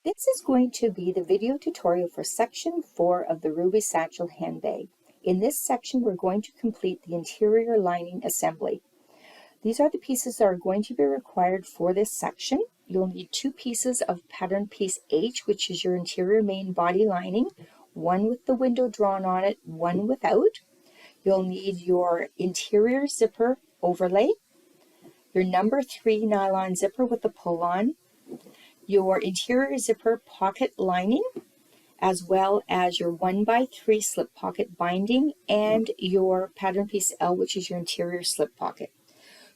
This is going to be the video tutorial for section 4 of the Ruby Satchel handbag. In this section, we're going to complete the interior lining assembly. These are the pieces that are going to be required for this section. You'll need 2 pieces of pattern piece H, which is your interior main body lining, one with the window drawn on it, one without. You'll need your interior zipper overlay, your number 3 nylon zipper with the pull-on, your interior zipper pocket lining, as well as your 1x3 slip pocket binding and your pattern piece L, which is your interior slip pocket.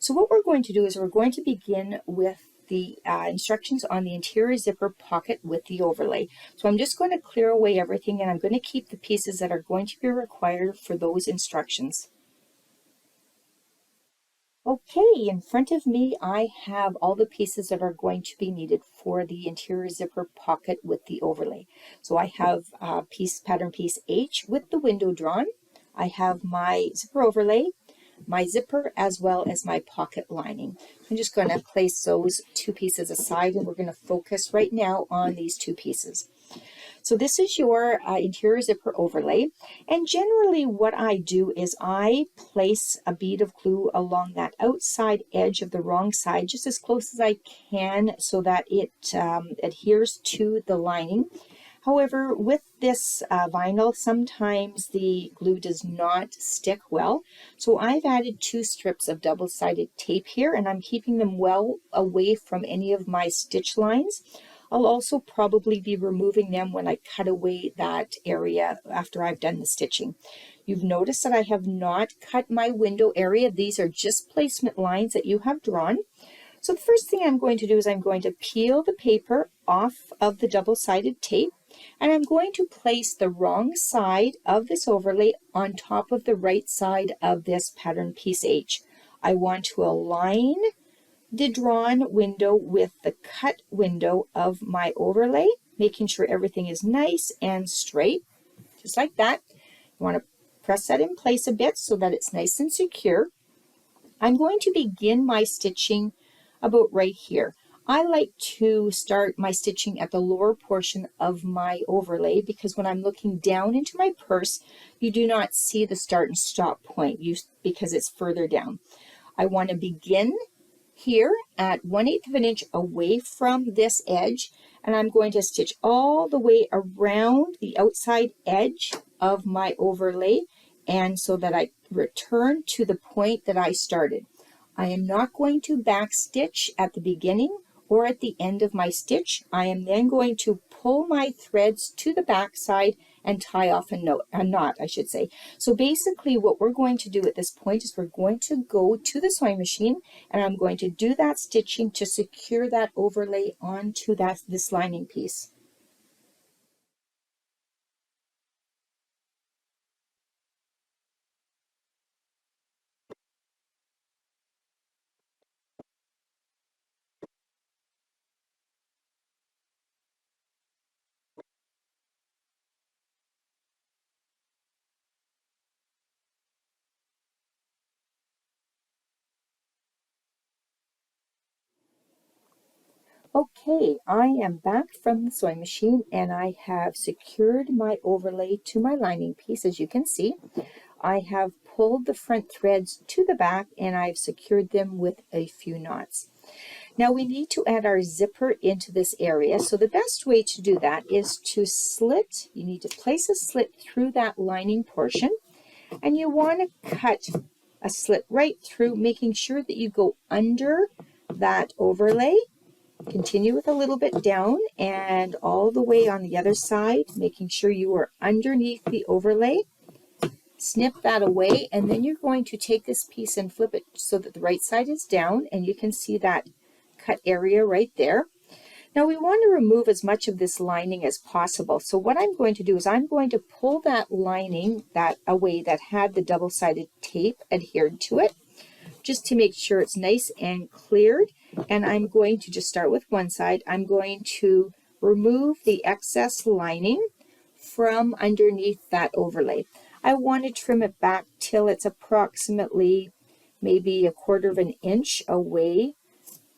So what we're going to do is we're going to begin with the instructions on the interior zipper pocket with the overlay. So I'm just going to clear away everything, and I'm going to keep the pieces that are going to be required for those instructions. Okay, in front of me I have all the pieces that are going to be needed for the interior zipper pocket with the overlay. So I have pattern piece H with the window drawn. I have my zipper overlay, my zipper, as well as my pocket lining. I'm just going to place those 2 pieces aside, and we're going to focus right now on these 2 pieces. So this is your interior zipper overlay, and generally what I do is I place a bead of glue along that outside edge of the wrong side just as close as I can so that it adheres to the lining. However, with this vinyl, sometimes the glue does not stick well, so I've added 2 strips of double-sided tape here, and I'm keeping them well away from any of my stitch lines. I'll also probably be removing them when I cut away that area after I've done the stitching. You've noticed that I have not cut my window area. These are just placement lines that you have drawn. So the first thing I'm going to do is I'm going to peel the paper off of the double-sided tape, and I'm going to place the wrong side of this overlay on top of the right side of this pattern piece H. I want to align the drawn window with the cut window of my overlay, making sure everything is nice and straight, just like that. You want to press that in place a bit so that it's nice and secure. I'm going to begin my stitching about right here. I like to start my stitching at the lower portion of my overlay because when I'm looking down into my purse, you do not see the start and stop point because it's further down. I want to begin here at 1/8 of an inch away from this edge, and I'm going to stitch all the way around the outside edge of my overlay, and so that I return to the point that I started. I am not going to back stitch at the beginning or at the end of my stitch. I am then going to pull my threads to the back side and tie off a knot, I should say. So basically what we're going to do at this point is we're going to go to the sewing machine, and I'm going to do that stitching to secure that overlay onto this lining piece. Okay, I am back from the sewing machine, and I have secured my overlay to my lining piece. As you can see, I have pulled the front threads to the back, and I've secured them with a few knots. Now we need to add our zipper into this area. So the best way to do that is to slit. You need to place a slit through that lining portion, and you want to cut a slit right through, making sure that you go under that overlay. Continue with a little bit down and all the way on the other side, making sure you are underneath the overlay. Snip that away, and then you're going to take this piece and flip it so that the right side is down, and you can see that cut area right there. Now we want to remove as much of this lining as possible. So what I'm going to do is I'm going to pull that lining away that had the double-sided tape adhered to it, just to make sure it's nice and cleared. And I'm going to just start with one side. I'm going to remove the excess lining from underneath that overlay. I want to trim it back till it's approximately maybe 1/4 of an inch away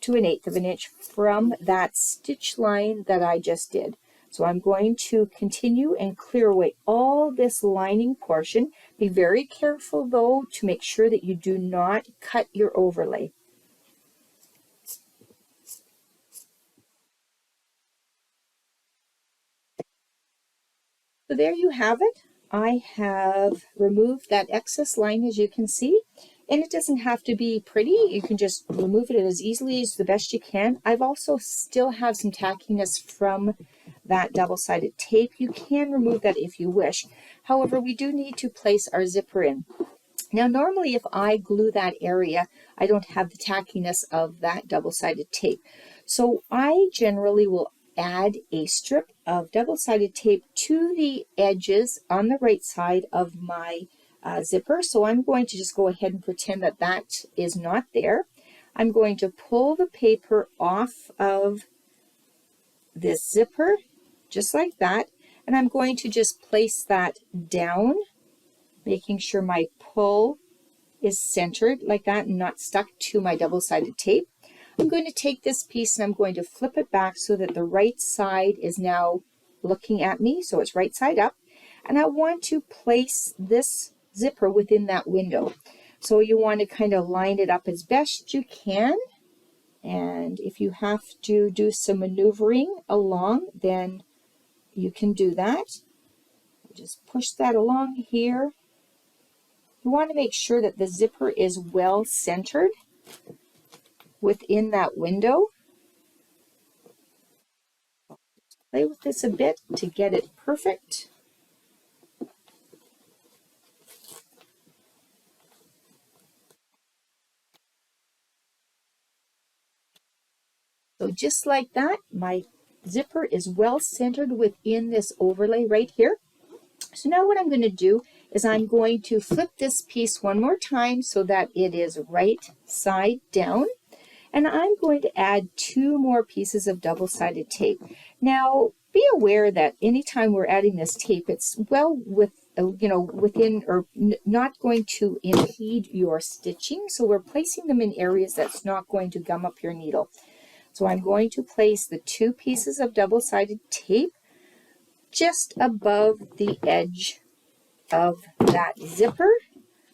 to 1/8 of an inch from that stitch line that I just did. So I'm going to continue and clear away all this lining portion. Be very careful though to make sure that you do not cut your overlay. So there you have it. I have removed that excess line, as you can see, and it doesn't have to be pretty. You can just remove it as easily as the best you can. I've also still have some tackiness from that double-sided tape. You can remove that if you wish. However, we do need to place our zipper in. Now, normally if I glue that area, I don't have the tackiness of that double-sided tape. So I generally will add a strip of double-sided tape to the edges on the right side of my zipper. So I'm going to just go ahead and pretend that that is not there. I'm going to pull the paper off of this zipper, just like that, and I'm going to just place that down, making sure my pull is centered like that and not stuck to my double-sided tape. I'm going to take this piece and I'm going to flip it back so that the right side is now looking at me, so it's right side up. And I want to place this zipper within that window. So you want to kind of line it up as best you can. And if you have to do some maneuvering along, then you can do that. Just push that along here. You want to make sure that the zipper is well centered within that window. Play with this a bit to get it perfect. So just like that, my zipper is well centered within this overlay right here. So now what I'm going to do is I'm going to flip this piece one more time so that it is right side down. And I'm going to add 2 more pieces of double-sided tape. Now, be aware that anytime we're adding this tape, it's well within or not going to impede your stitching. So we're placing them in areas that's not going to gum up your needle. So I'm going to place the 2 pieces of double-sided tape just above the edge of that zipper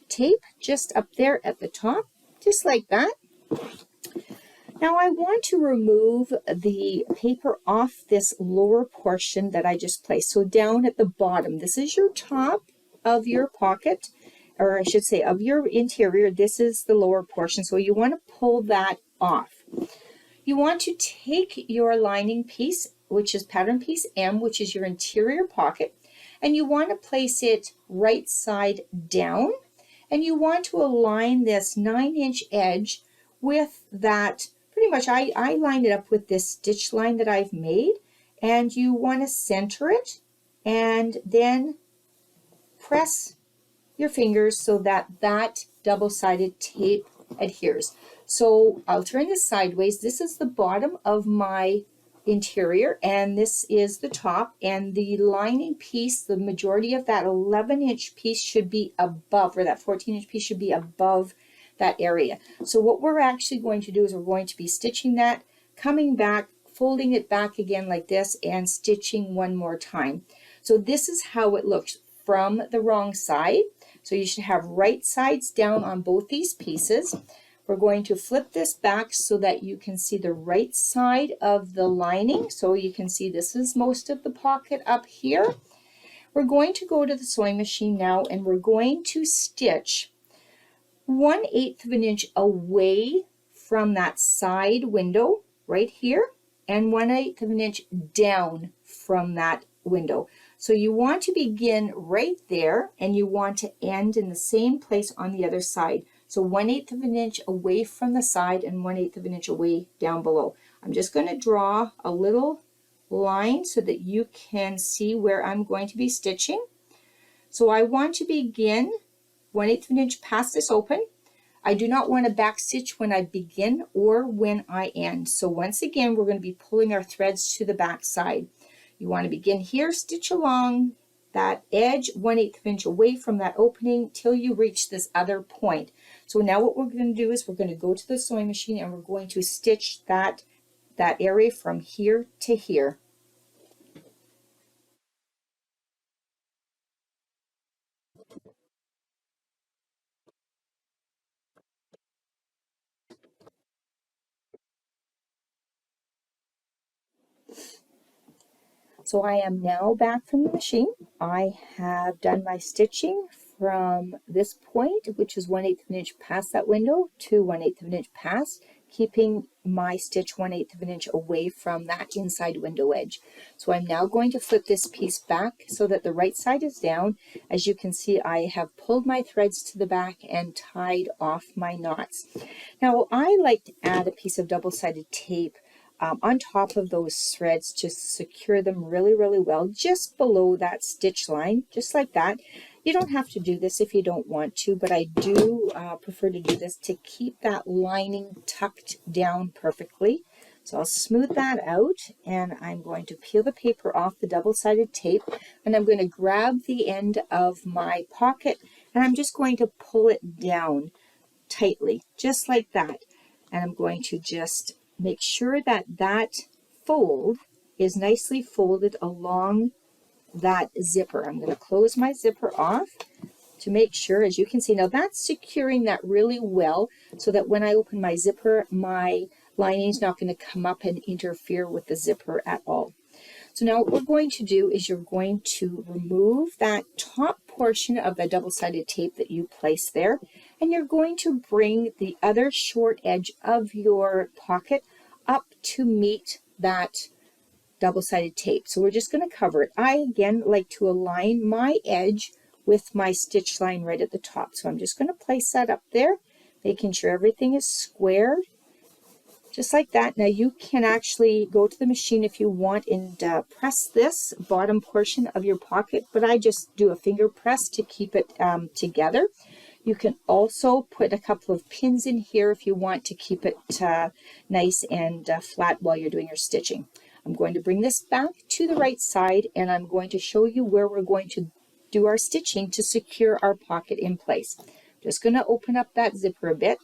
tape, just up there at the top, just like that. Now I want to remove the paper off this lower portion that I just placed. So down at the bottom, this is your top of your pocket, or I should say of your interior. This is the lower portion. So you want to pull that off. You want to take your lining piece, which is pattern piece M, which is your interior pocket, and you want to place it right side down. And you want to align this 9-inch edge with that. Pretty much I line it up with this stitch line that I've made, and you want to center it and then press your fingers so that that double-sided tape adheres. So I'll turn this sideways. This is the bottom of my interior and this is the top, and the lining piece, the majority of that 11-inch piece should be above, or that 14-inch piece should be above that area. So what we're actually going to do is we're going to be stitching that, coming back, folding it back again like this, and stitching one more time. So this is how it looks from the wrong side. So you should have right sides down on both these pieces. We're going to flip this back so that you can see the right side of the lining. So you can see this is most of the pocket up here. We're going to go to the sewing machine now and we're going to stitch 1/8 of an inch away from that side window right here, and 1/8 of an inch down from that window. So you want to begin right there and you want to end in the same place on the other side. So 1/8 of an inch away from the side and 1/8 of an inch away down below. I'm just going to draw a little line so that you can see where I'm going to be stitching. So I want to begin 1/8 of an inch past this open. I do not want to back stitch when I begin or when I end. So once again, we're going to be pulling our threads to the back side. You want to begin here, stitch along that edge 1/8 of an inch away from that opening till you reach this other point. So now what we're going to do is we're going to go to the sewing machine and we're going to stitch that area from here to here. So I am now back from the machine. I have done my stitching from this point, which is 1/8 of an inch past that window, to 1/8 of an inch past, keeping my stitch 1/8 of an inch away from that inside window edge. So I'm now going to flip this piece back so that the right side is down. As you can see, I have pulled my threads to the back and tied off my knots. Now I like to add a piece of double-sided tape on top of those threads to secure them really, really well, just below that stitch line, just like that. You don't have to do this if you don't want to, but I do prefer to do this to keep that lining tucked down perfectly. So I'll smooth that out, and I'm going to peel the paper off the double-sided tape, and I'm going to grab the end of my pocket, and I'm just going to pull it down tightly, just like that. And I'm going to just make sure that that fold is nicely folded along that zipper. I'm going to close my zipper off to make sure, as you can see, now that's securing that really well so that when I open my zipper, my lining is not going to come up and interfere with the zipper at all. So now what we're going to do is you're going to remove that top portion of the double-sided tape that you placed there, and you're going to bring the other short edge of your pocket up to meet that double-sided tape. So we're just going to cover it. I, again, like to align my edge with my stitch line right at the top. So I'm just going to place that up there, making sure everything is square, just like that. Now you can actually go to the machine if you want and press this bottom portion of your pocket, but I just do a finger press to keep it together. You can also put a couple of pins in here if you want to keep it nice and flat while you're doing your stitching. I'm going to bring this back to the right side, and I'm going to show you where we're going to do our stitching to secure our pocket in place. Just going to open up that zipper a bit.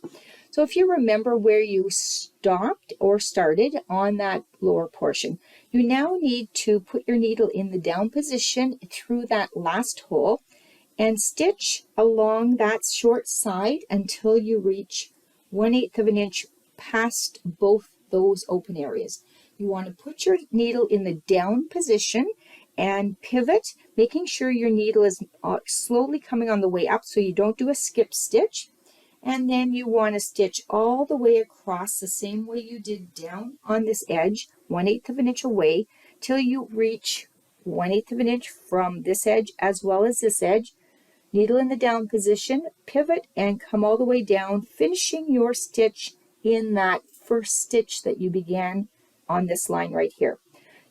So if you remember where you stopped or started on that lower portion, you now need to put your needle in the down position through that last hole and stitch along that short side until you reach 1/8 of an inch past both those open areas. You want to put your needle in the down position and pivot, making sure your needle is slowly coming on the way up so you don't do a skip stitch. And then you want to stitch all the way across the same way you did down on this edge, 1/8 of an inch away, till you reach 1/8 of an inch from this edge as well as this edge. Needle in the down position, pivot, and come all the way down, finishing your stitch in that first stitch that you began on this line right here.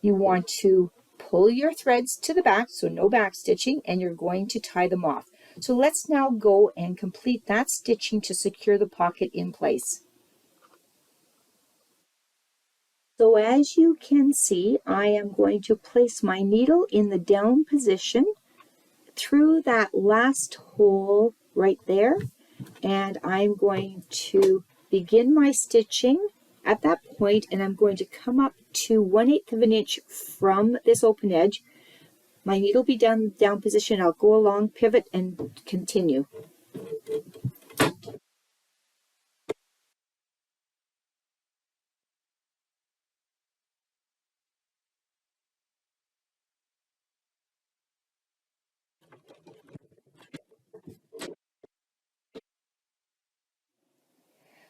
You want to pull your threads to the back, so no back stitching, and you're going to tie them off. So let's now go and complete that stitching to secure the pocket in place. So as you can see, I am going to place my needle in the down position through that last hole right there, and I'm going to begin my stitching at that point, and I'm going to come up to 1/8 of an inch from this open edge. My needle will be down position. I'll go along, pivot, and continue.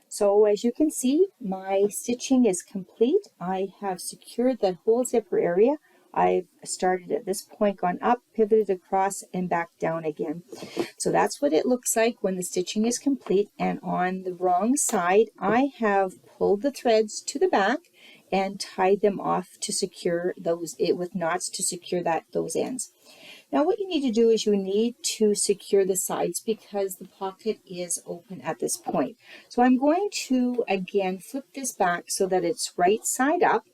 So as you can see, my stitching is complete. I have secured the whole zipper area. I've started at this point, gone up, pivoted across, and back down again. So that's what it looks like when the stitching is complete. And on the wrong side, I have pulled the threads to the back and tied them off to secure those with knots to secure those ends. Now what you need to do is you need to secure the sides because the pocket is open at this point. So I'm going to again flip this back so that it's right side up,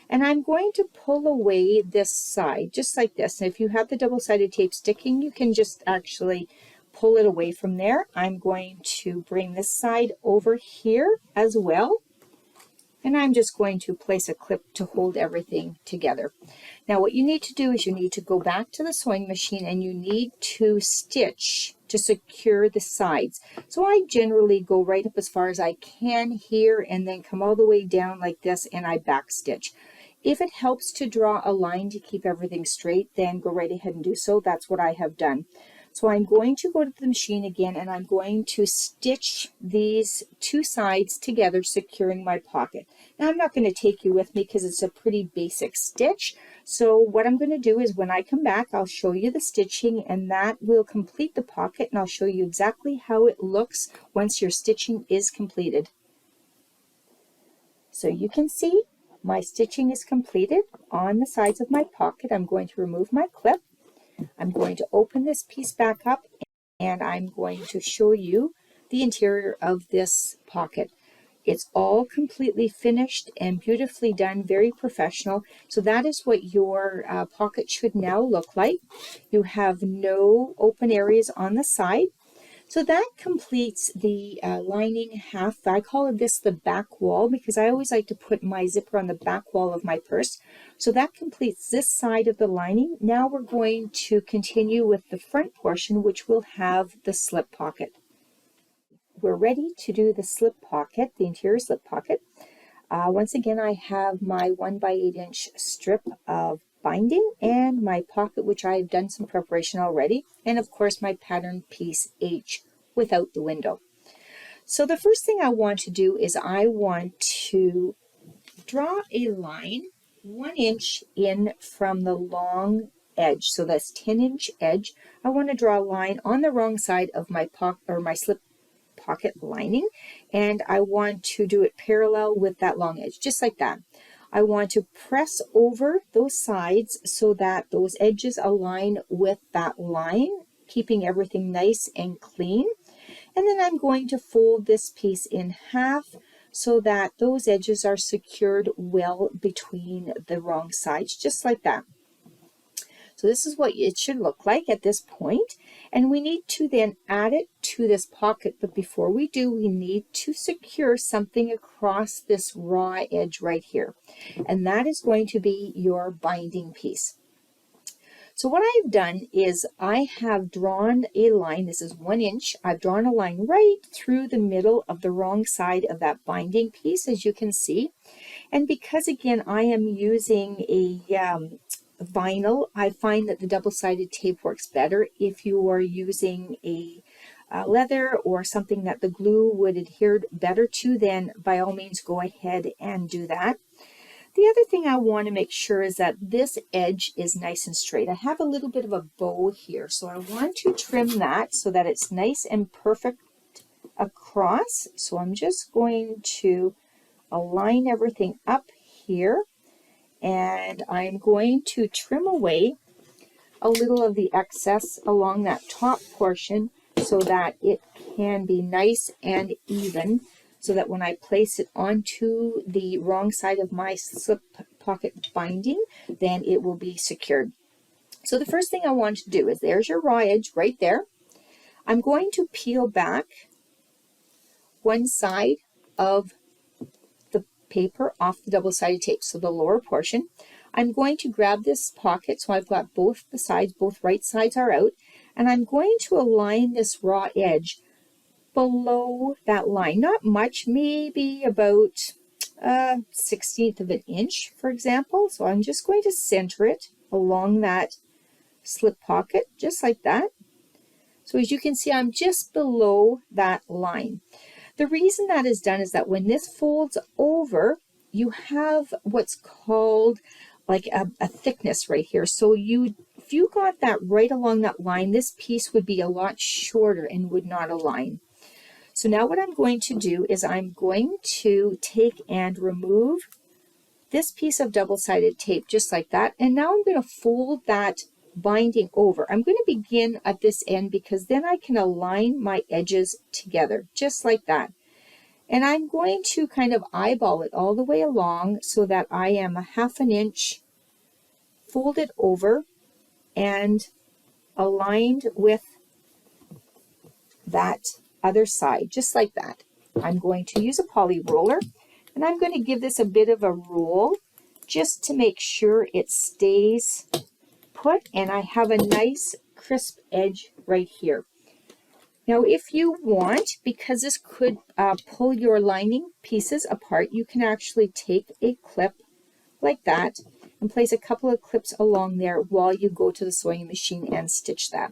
and I'm going to pull away this side just like this. And if you have the double-sided tape sticking, you can just actually pull it away from there. I'm going to bring this side over here as well. And I'm just going to place a clip to hold everything together. Now what you need to do is you need to go back to the sewing machine and you need to stitch to secure the sides. So I generally go right up as far as I can here and then come all the way down like this and I back stitch. If it helps to draw a line to keep everything straight, then go right ahead and do so. That's what I have done. So I'm going to go to the machine again and I'm going to stitch these two sides together, securing my pocket. Now I'm not going to take you with me because it's a pretty basic stitch. So what I'm going to do is when I come back, I'll show you the stitching and that will complete the pocket, and I'll show you exactly how it looks once your stitching is completed. So you can see my stitching is completed on the sides of my pocket. I'm going to remove my clip. I'm going to open this piece back up and I'm going to show you the interior of this pocket. It's all completely finished and beautifully done, very professional. So that is what your pocket should now look like. You have no open areas on the side. So that completes the lining half. I call this the back wall because I always like to put my zipper on the back wall of my purse. So that completes this side of the lining. Now we're going to continue with the front portion, which will have the slip pocket. We're ready to do the slip pocket, the interior slip pocket. Once again, I have my 1 by 8 inch strip of binding and my pocket, which I've done some preparation already, and of course my pattern piece H without the window. So the first thing I want to do is I want to draw a line 1 inch in from the long edge. So that's 10-inch edge. I want to draw a line on the wrong side of my pocket or my slip pocket lining, and I want to do it parallel with that long edge, just like that. I want to press over those sides so that those edges align with that line, keeping everything nice and clean. And then I'm going to fold this piece in half so that those edges are secured well between the wrong sides, just like that. So this is what it should look like at this point, and we need to then add it to this pocket. But before we do, we need to secure something across this raw edge right here, and that is going to be your binding piece. So what I've done is I have drawn a line. This is 1 inch. I've drawn a line right through the middle of the wrong side of that binding piece, as you can see. And because again I am using a vinyl, I find that the double-sided tape works better. If you are using a leather or something that the glue would adhere better to, then by all means go ahead and do that. The other thing I want to make sure is that this edge is nice and straight. I have a little bit of a bow here, so I want to trim that so that it's nice and perfect across. So I'm just going to align everything up here, and I'm going to trim away a little of the excess along that top portion so that it can be nice and even, so that when I place it onto the wrong side of my slip pocket binding, then it will be secured. So the first thing I want to do is, there's your raw edge right there. I'm going to peel back one side of the paper off the double-sided tape, so the lower portion. I'm going to grab this pocket, so I've got both the sides, both right sides are out, and I'm going to align this raw edge below that line. Not much, maybe about 1/16 of an inch, for example. So I'm just going to center it along that slip pocket, just like that. So as you can see, I'm just below that line. The reason that is done is that when this folds over, you have what's called like a thickness right here. So if you got that right along that line, this piece would be a lot shorter and would not align. So now what I'm going to do is I'm going to take and remove this piece of double-sided tape just like that. And now I'm going to fold that binding over. I'm going to begin at this end because then I can align my edges together just like that. And I'm going to kind of eyeball it all the way along so that I am 1/2 inch folded over and aligned with that other side, just like that. I'm going to use a poly roller, and I'm going to give this a bit of a roll just to make sure it stays put, and I have a nice crisp edge right here. Now, if you want, because this could pull your lining pieces apart, you can actually take a clip like that and place a couple of clips along there while you go to the sewing machine and stitch that.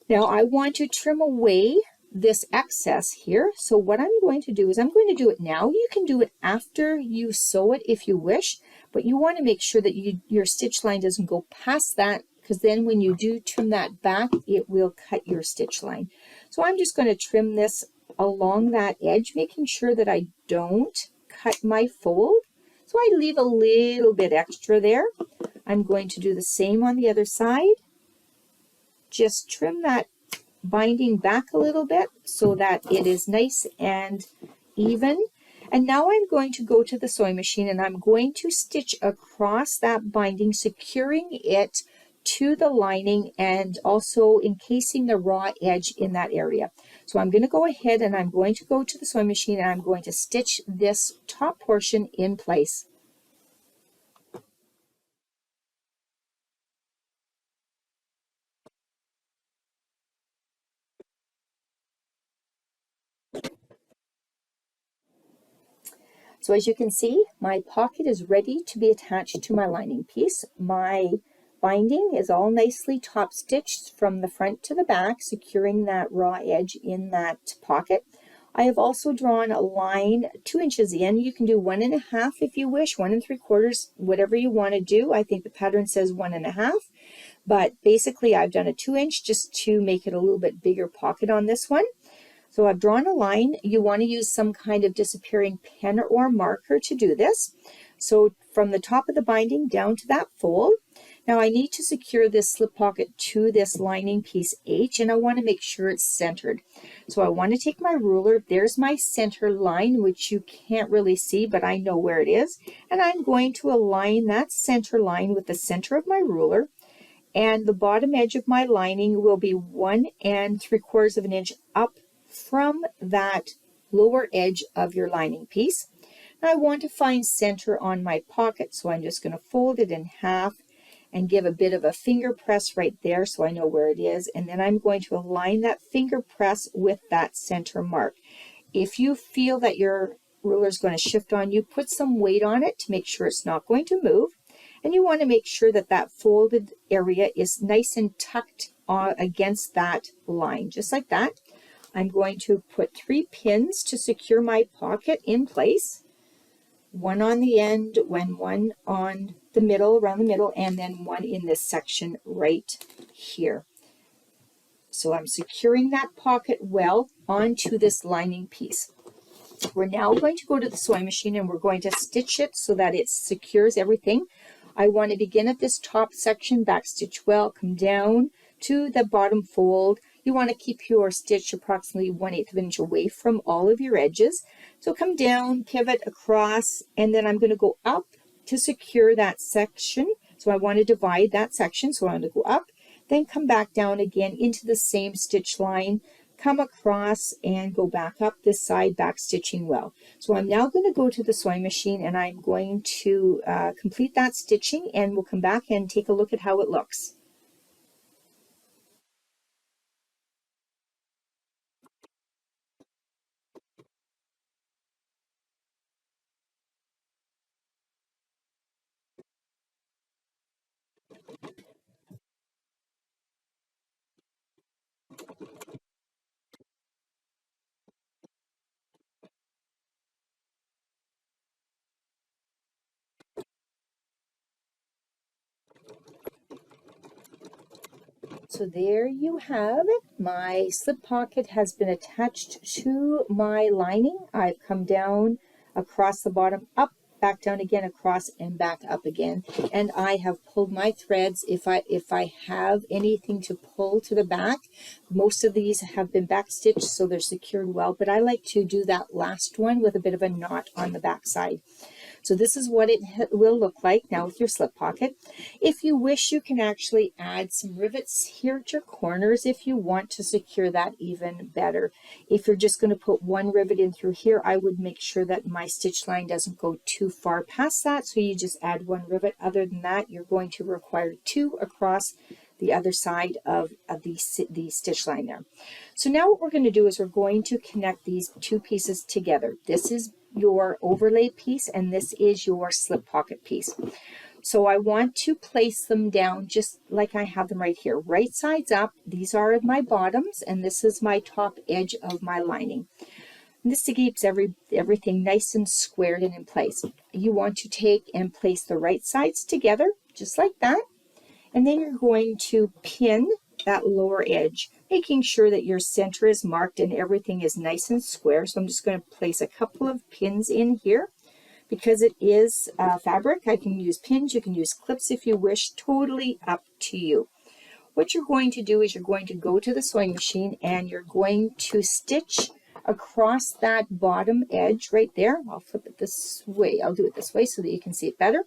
Now, I want to trim away this excess here. So what I'm going to do is I'm going to do it now. You can do it after you sew it if you wish, but you want to make sure that your stitch line doesn't go past that, because then when you do trim that back, it will cut your stitch line. So I'm just going to trim this along that edge, making sure that I don't cut my fold. So I leave a little bit extra there. I'm going to do the same on the other side. Just trim that binding back a little bit so that it is nice and even. And now I'm going to go to the sewing machine and I'm going to stitch across that binding, securing it to the lining and also encasing the raw edge in that area. So I'm going to go ahead and I'm going to go to the sewing machine and I'm going to stitch this top portion in place. So as you can see, my pocket is ready to be attached to my lining piece. My binding is all nicely top stitched from the front to the back, securing that raw edge in that pocket. I have also drawn a line 2 inches in. You can do 1.5 if you wish, 1 3/4, whatever you want to do. I think the pattern says 1.5, but basically I've done a 2-inch just to make it a little bit bigger pocket on this one. So I've drawn a line. You want to use some kind of disappearing pen or marker to do this. So from the top of the binding down to that fold. Now I need to secure this slip pocket to this lining piece H, and I want to make sure it's centered. So I want to take my ruler. There's my center line, which you can't really see, but I know where it is. And I'm going to align that center line with the center of my ruler. And the bottom edge of my lining will be 1 3/4 inch up from that lower edge of your lining piece. Now I want to find center on my pocket, so I'm just going to fold it in half and give a bit of a finger press right there so I know where it is, and then I'm going to align that finger press with that center mark. If you feel that your ruler is going to shift on you, put some weight on it to make sure it's not going to move, and you want to make sure that that folded area is nice and tucked against that line, just like that. I'm going to put 3 pins to secure my pocket in place. One on the end, one on the middle, around the middle, and then one in this section right here. So I'm securing that pocket well onto this lining piece. We're now going to go to the sewing machine and we're going to stitch it so that it secures everything. I want to begin at this top section, back stitch well, come down to the bottom fold. You want to keep your stitch approximately 1/8 of an inch away from all of your edges. So come down, pivot across, and then I'm going to go up to secure that section. So I want to divide that section. So I'm going to go up, then come back down again into the same stitch line, come across and go back up this side, back stitching well. So I'm now going to go to the sewing machine and I'm going to complete that stitching, and we'll come back and take a look at how it looks. So there you have it. My slip pocket has been attached to my lining. I've come down across the bottom, up, back down again, across and back up again. And I have pulled my threads. If I have anything to pull to the back, most of these have been back stitched, so they're secured well, but I like to do that last one with a bit of a knot on the back side. So this is what it will look like now with your slip pocket. If you wish, you can actually add some rivets here at your corners if you want to secure that even better. If you're just going to put one rivet in through here, I would make sure that my stitch line doesn't go too far past that, so you just add one rivet. Other than that, you're going to require 2 across the other side of the stitch line there. So now what we're going to do is we're going to connect these 2 pieces together. This is your overlay piece and this is your slip pocket piece. So I want to place them down just like I have them right here, right sides up. These are my bottoms and this is my top edge of my lining. And this keeps everything nice and squared and in place. You want to take and place the right sides together just like that. And then you're going to pin that lower edge, making sure that your center is marked and everything is nice and square. So I'm just going to place a couple of pins in here. Because it is fabric, I can use pins, you can use clips if you wish, totally up to you. What you're going to do is you're going to go to the sewing machine and you're going to stitch across that bottom edge right there. I'll flip it this way. I'll do it this way so that you can see it better.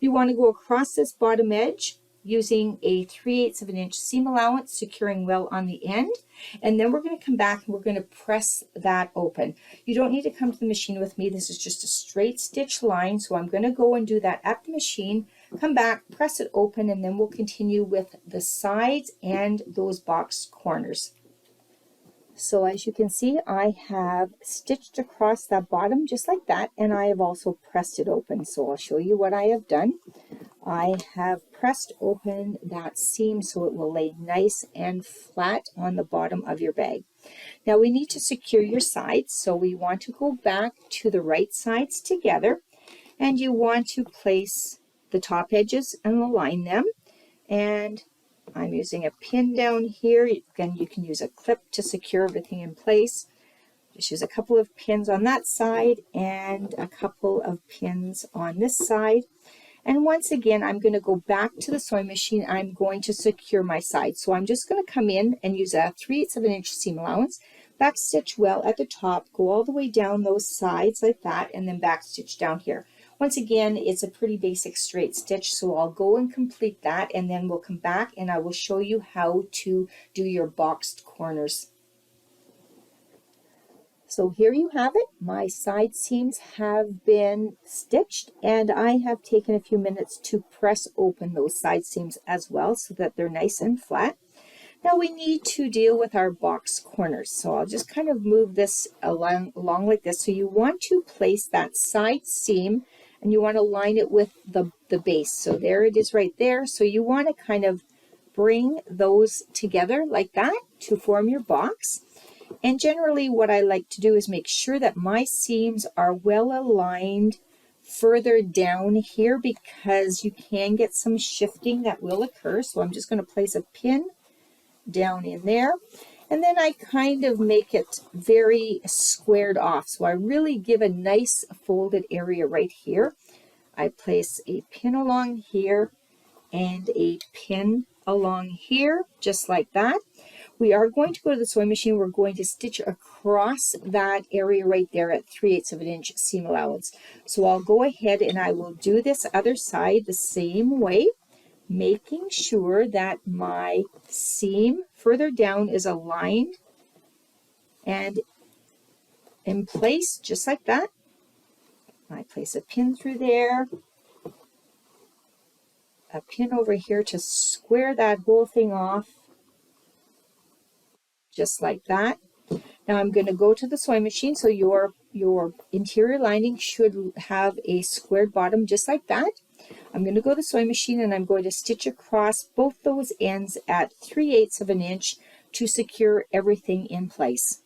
You want to go across this bottom edge using a 3/8 of an inch seam allowance, securing well on the end. And then we're going to come back and we're going to press that open. You don't need to come to the machine with me. This is just a straight stitch line. So I'm going to go and do that at the machine, come back, press it open, and then we'll continue with the sides and those box corners. So as you can see, I have stitched across that bottom just like that, and I have also pressed it open. So I'll show you what I have done. I have pressed open that seam so it will lay nice and flat on the bottom of your bag. Now we need to secure your sides, so we want to go back to the right sides together, and you want to place the top edges and align them. And I'm using a pin down here. Again, you can use a clip to secure everything in place. Just use a couple of pins on that side and a couple of pins on this side. And once again, I'm going to go back to the sewing machine. I'm going to secure my side. So I'm just going to come in and use a 3/8 of an inch seam allowance, back stitch well at the top, go all the way down those sides like that, and then back stitch down here. Once again, it's a pretty basic straight stitch, so I'll go and complete that, and then we'll come back and I will show you how to do your boxed corners. So here you have it. My side seams have been stitched, and I have taken a few minutes to press open those side seams as well so that they're nice and flat. Now we need to deal with our box corners. So I'll just kind of move this along like this. So you want to place that side seam and you want to line it with the base. So there it is right there. So you want to kind of bring those together like that to form your box. And generally what I like to do is make sure that my seams are well aligned further down here because you can get some shifting that will occur. So I'm just going to place a pin down in there. And then I kind of make it very squared off. So I really give a nice folded area right here. I place a pin along here and a pin along here, just like that. We are going to go to the sewing machine. We're going to stitch across that area right there at 3/8 of an inch seam allowance. So I'll go ahead and I will do this other side the same way, making sure that my seam further down is aligned and in place just like that. I place a pin through there, a pin over here to square that whole thing off, just like that. Now I'm going to go to the sewing machine, so your interior lining should have a squared bottom just like that. I'm going to go to the sewing machine and I'm going to stitch across both those ends at 3/8 of an inch to secure everything in place.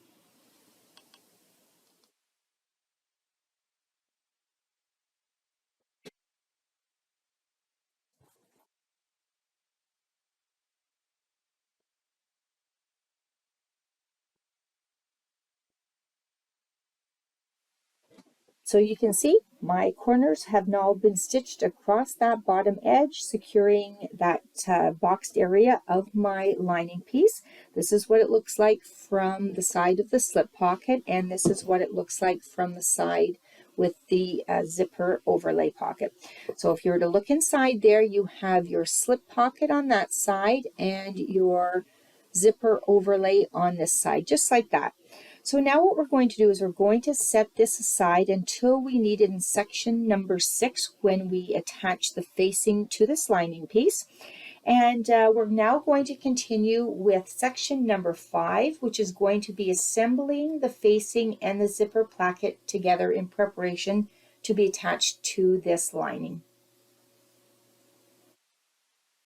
So you can see my corners have now been stitched across that bottom edge, securing that boxed area of my lining piece. This is what it looks like from the side of the slip pocket, and this is what it looks like from the side with the zipper overlay pocket. So if you were to look inside there, you have your slip pocket on that side and your zipper overlay on this side, just like that. So now what we're going to do is we're going to set this aside until we need it in section number 6 when we attach the facing to this lining piece. And we're now going to continue with section number 5, which is going to be assembling the facing and the zipper placket together in preparation to be attached to this lining.